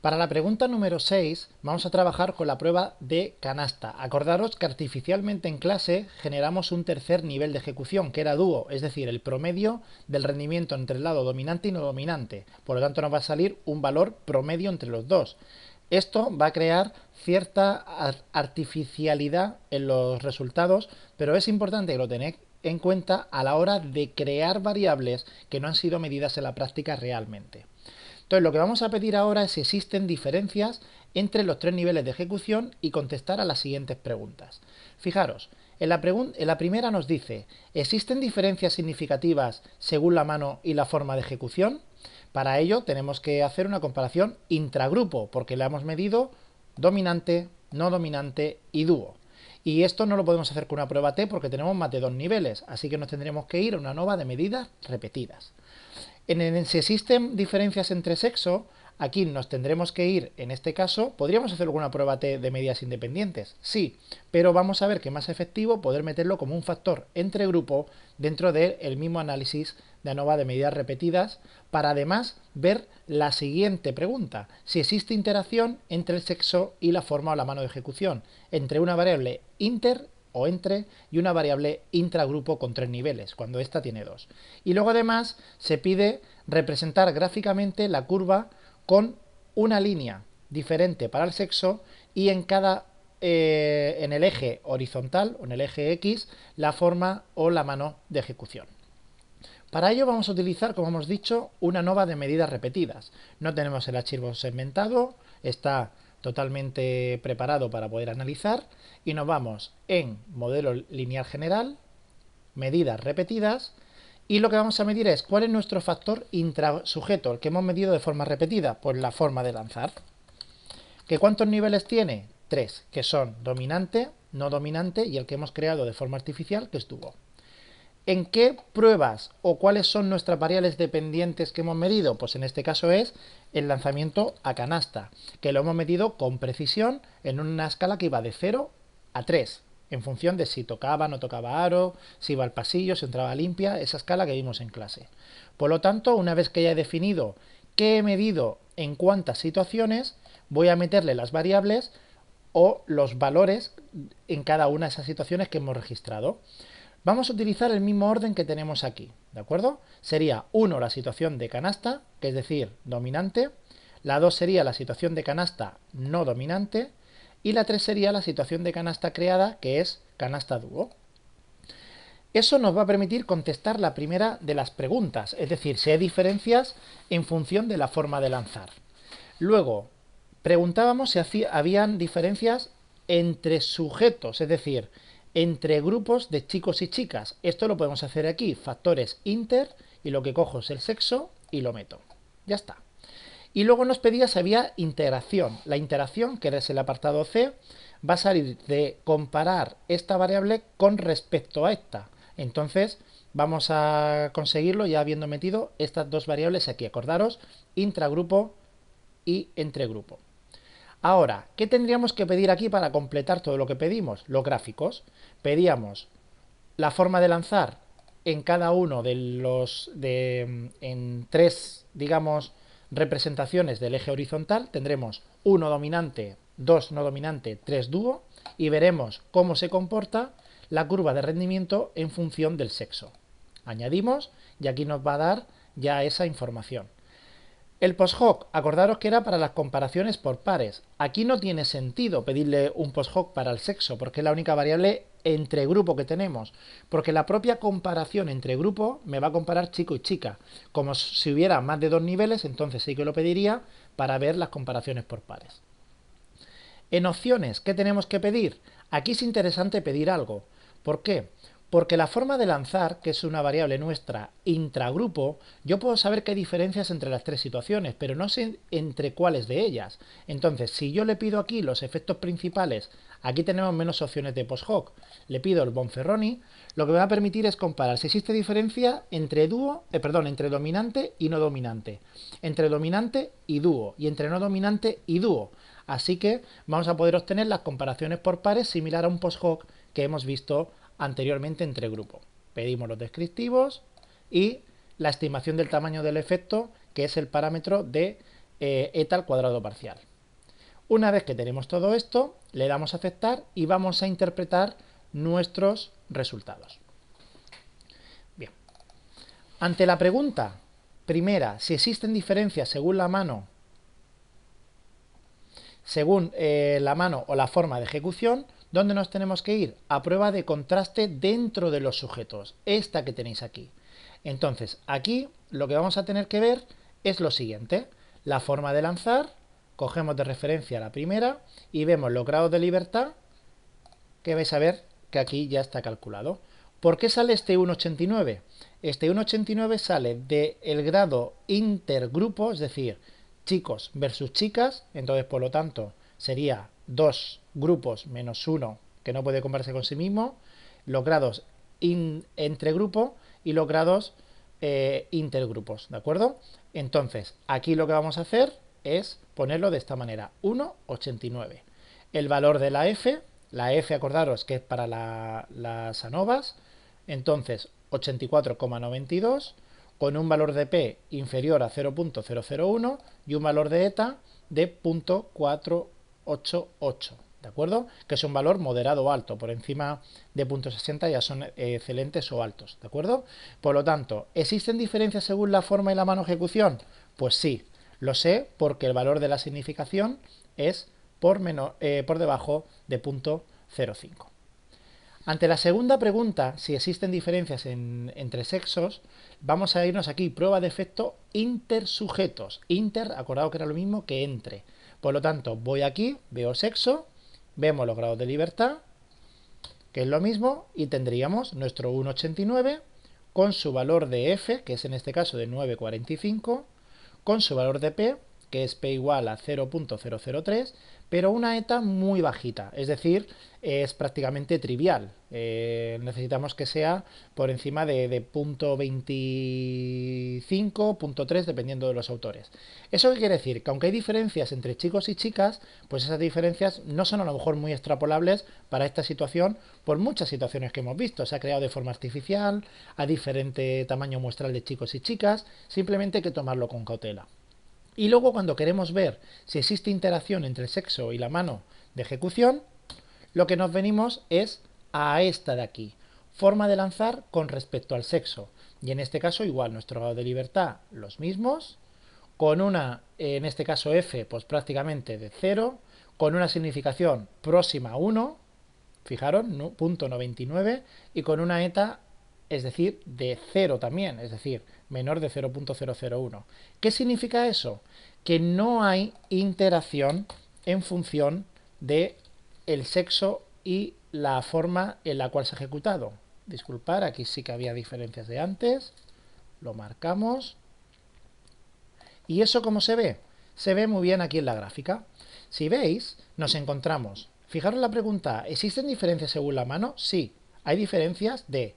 Para la pregunta número 6 vamos a trabajar con la prueba de canasta. Acordaros que artificialmente en clase generamos un tercer nivel de ejecución que era dúo, es decir, el promedio del rendimiento entre el lado dominante y no dominante. Por lo tanto nos va a salir un valor promedio entre los dos. Esto va a crear cierta artificialidad en los resultados, pero es importante que lo tengáis en cuenta a la hora de crear variables que no han sido medidas en la práctica realmente. Entonces lo que vamos a pedir ahora es si existen diferencias entre los tres niveles de ejecución y contestar a las siguientes preguntas. Fijaros, en la primera nos dice, ¿existen diferencias significativas según la mano y la forma de ejecución? Para ello tenemos que hacer una comparación intragrupo, porque le hemos medido dominante, no dominante y dúo. Y esto no lo podemos hacer con una prueba T porque tenemos más de dos niveles, así que nos tendremos que ir a una nova de medidas repetidas. Si existen diferencias entre sexo, aquí nos tendremos que ir, en este caso, ¿podríamos hacer alguna prueba T de medidas independientes? Sí, pero vamos a ver que es más efectivo poder meterlo como un factor entre grupo dentro del mismo análisis de ANOVA de medidas repetidas, para además ver la siguiente pregunta: si existe interacción entre el sexo y la forma o la mano de ejecución, entre una variable inter o entre y una variable intragrupo con tres niveles, cuando esta tiene dos. Y luego además se pide representar gráficamente la curva con una línea diferente para el sexo y en en el eje horizontal o en el eje X la forma o la mano de ejecución. Para ello vamos a utilizar, como hemos dicho, una nova de medidas repetidas. No tenemos el archivo segmentado, está totalmente preparado para poder analizar y nos vamos en modelo lineal general, medidas repetidas, y lo que vamos a medir es cuál es nuestro factor intrasujeto, el que hemos medido de forma repetida, pues la forma de lanzar. ¿Que cuántos niveles tiene? 3, que son dominante, no dominante y el que hemos creado de forma artificial, que es dúo. ¿En qué pruebas o cuáles son nuestras variables dependientes que hemos medido? Pues en este caso es el lanzamiento a canasta, que lo hemos medido con precisión en una escala que iba de 0 a 3, en función de si tocaba, no tocaba aro, si iba al pasillo, si entraba limpia, esa escala que vimos en clase. Por lo tanto, una vez que ya he definido qué he medido en cuántas situaciones, voy a meterle las variables o los valores en cada una de esas situaciones que hemos registrado. Vamos a utilizar el mismo orden que tenemos aquí, ¿de acuerdo? Sería 1 la situación de canasta, que es decir, dominante, la 2 sería la situación de canasta no dominante y la 3 sería la situación de canasta creada, que es canasta dúo. Eso nos va a permitir contestar la primera de las preguntas, es decir, si hay diferencias en función de la forma de lanzar. Luego, preguntábamos si habían diferencias entre sujetos, es decir, entre grupos de chicos y chicas. Esto lo podemos hacer aquí, factores inter, y lo que cojo es el sexo y lo meto. Ya está. Y luego nos pedía si había interacción. La interacción, que es el apartado C, va a salir de comparar esta variable con respecto a esta. Entonces vamos a conseguirlo ya habiendo metido estas dos variables aquí. Acordaros, intragrupo y entregrupo. Ahora, ¿qué tendríamos que pedir aquí para completar todo lo que pedimos? Los gráficos. Pedíamos la forma de lanzar en cada uno de en tres, digamos, representaciones del eje horizontal. Tendremos 1 dominante, 2 no dominante, 3 dúo, y veremos cómo se comporta la curva de rendimiento en función del sexo. Añadimos y aquí nos va a dar ya esa información. El post-hoc, acordaros que era para las comparaciones por pares. Aquí no tiene sentido pedirle un post-hoc para el sexo, porque es la única variable entre grupo que tenemos. Porque la propia comparación entre grupo me va a comparar chico y chica. Como si hubiera más de dos niveles, entonces sí que lo pediría para ver las comparaciones por pares. En opciones, ¿qué tenemos que pedir? Aquí es interesante pedir algo. ¿Por qué? Porque la forma de lanzar, que es una variable nuestra intragrupo, yo puedo saber que hay diferencias entre las tres situaciones, pero no sé entre cuáles de ellas. Entonces, si yo le pido aquí los efectos principales, aquí tenemos menos opciones de post-hoc, le pido el Bonferroni, lo que me va a permitir es comparar si existe diferencia entre entre dominante y no dominante, entre dominante y dúo, y entre no dominante y dúo. Así que vamos a poder obtener las comparaciones por pares similar a un post-hoc que hemos visto anteriormente entre grupos. Pedimos los descriptivos y la estimación del tamaño del efecto, que es el parámetro de eta al cuadrado parcial. Una vez que tenemos todo esto, le damos a aceptar y vamos a interpretar nuestros resultados. Bien. Ante la pregunta primera, si existen diferencias según la mano o la forma de ejecución, ¿dónde nos tenemos que ir? A prueba de contraste dentro de los sujetos, esta que tenéis aquí. Entonces, aquí lo que vamos a tener que ver es lo siguiente: la forma de lanzar, cogemos de referencia la primera y vemos los grados de libertad, que vais a ver que aquí ya está calculado. ¿Por qué sale este 1,89? Este 1,89 sale del grado intergrupo, es decir, chicos versus chicas, entonces por lo tanto sería 2 grupos menos 1 que no puede compararse con sí mismo, los grados entre grupo y los grados intergrupos, ¿de acuerdo? Entonces aquí lo que vamos a hacer es ponerlo de esta manera, 1,89. El valor de la F acordaros que es para las ANOVAs, entonces 84,92, con un valor de P inferior a 0.001 y un valor de eta de 0.488, ¿de acuerdo? Que es un valor moderado o alto, por encima de 0.60 ya son excelentes o altos, ¿de acuerdo? Por lo tanto, ¿existen diferencias según la forma y la mano ejecución? Pues sí, lo sé porque el valor de la significación es por debajo de 0.05. Ante la segunda pregunta, si existen diferencias entre sexos, vamos a irnos aquí, prueba de efecto intersujetos. Inter, acordado que era lo mismo que entre. Por lo tanto, voy aquí, veo sexo, vemos los grados de libertad, que es lo mismo, y tendríamos nuestro 1,89 con su valor de F, que es en este caso de 9,45, con su valor de P, que es P igual a 0.003, pero una eta muy bajita, es decir, es prácticamente trivial. Necesitamos que sea por encima de 0.25, 0.3, dependiendo de los autores. ¿Eso qué quiere decir? Que aunque hay diferencias entre chicos y chicas, pues esas diferencias no son a lo mejor muy extrapolables para esta situación por muchas situaciones que hemos visto. Se ha creado de forma artificial, a diferente tamaño muestral de chicos y chicas, simplemente hay que tomarlo con cautela. Y luego cuando queremos ver si existe interacción entre el sexo y la mano de ejecución, lo que nos venimos es a esta de aquí, forma de lanzar con respecto al sexo. Y en este caso igual, nuestro grado de libertad los mismos, con una, en este caso F, pues prácticamente de 0, con una significación próxima a 1, fijaros, 0.99, y con una eta, es decir, de 0 también, es decir, menor de 0.001. ¿Qué significa eso? Que no hay interacción en función de el sexo y la forma en la cual se ha ejecutado. Disculpar, aquí sí que había diferencias de antes. Lo marcamos. ¿Y eso cómo se ve? Se ve muy bien aquí en la gráfica. Si veis, nos encontramos. Fijaros la pregunta, ¿existen diferencias según la mano? Sí, hay diferencias de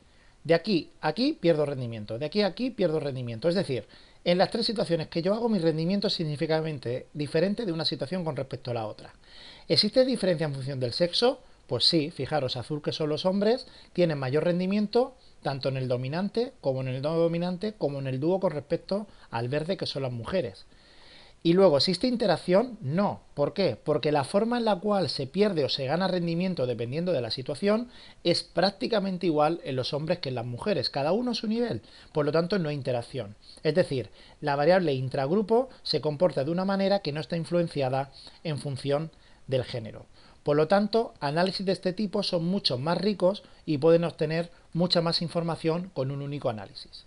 aquí a aquí pierdo rendimiento, de aquí a aquí pierdo rendimiento. Es decir, en las tres situaciones que yo hago, mi rendimiento es significativamente diferente de una situación con respecto a la otra. ¿Existe diferencia en función del sexo? Pues sí, fijaros, azul, que son los hombres, tienen mayor rendimiento tanto en el dominante como en el no dominante como en el dúo con respecto al verde, que son las mujeres. Y luego, ¿existe interacción? No. ¿Por qué? Porque la forma en la cual se pierde o se gana rendimiento dependiendo de la situación es prácticamente igual en los hombres que en las mujeres, cada uno a su nivel, por lo tanto no hay interacción. Es decir, la variable intragrupo se comporta de una manera que no está influenciada en función del género. Por lo tanto, análisis de este tipo son mucho más ricos y pueden obtener mucha más información con un único análisis.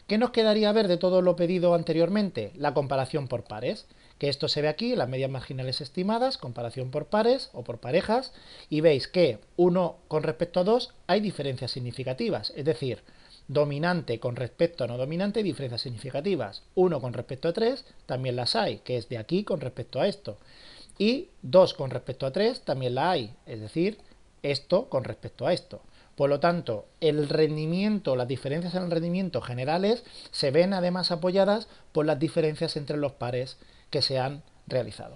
¿Qué nos quedaría ver de todo lo pedido anteriormente? La comparación por pares, que esto se ve aquí, las medias marginales estimadas, comparación por pares o por parejas, y veis que 1 con respecto a 2 hay diferencias significativas, es decir, dominante con respecto a no dominante, diferencias significativas. 1 con respecto a 3 también las hay, que es de aquí con respecto a esto. Y 2 con respecto a 3 también la hay, es decir, esto con respecto a esto. Por lo tanto, el rendimiento, las diferencias en el rendimiento generales se ven además apoyadas por las diferencias entre los pares que se han realizado.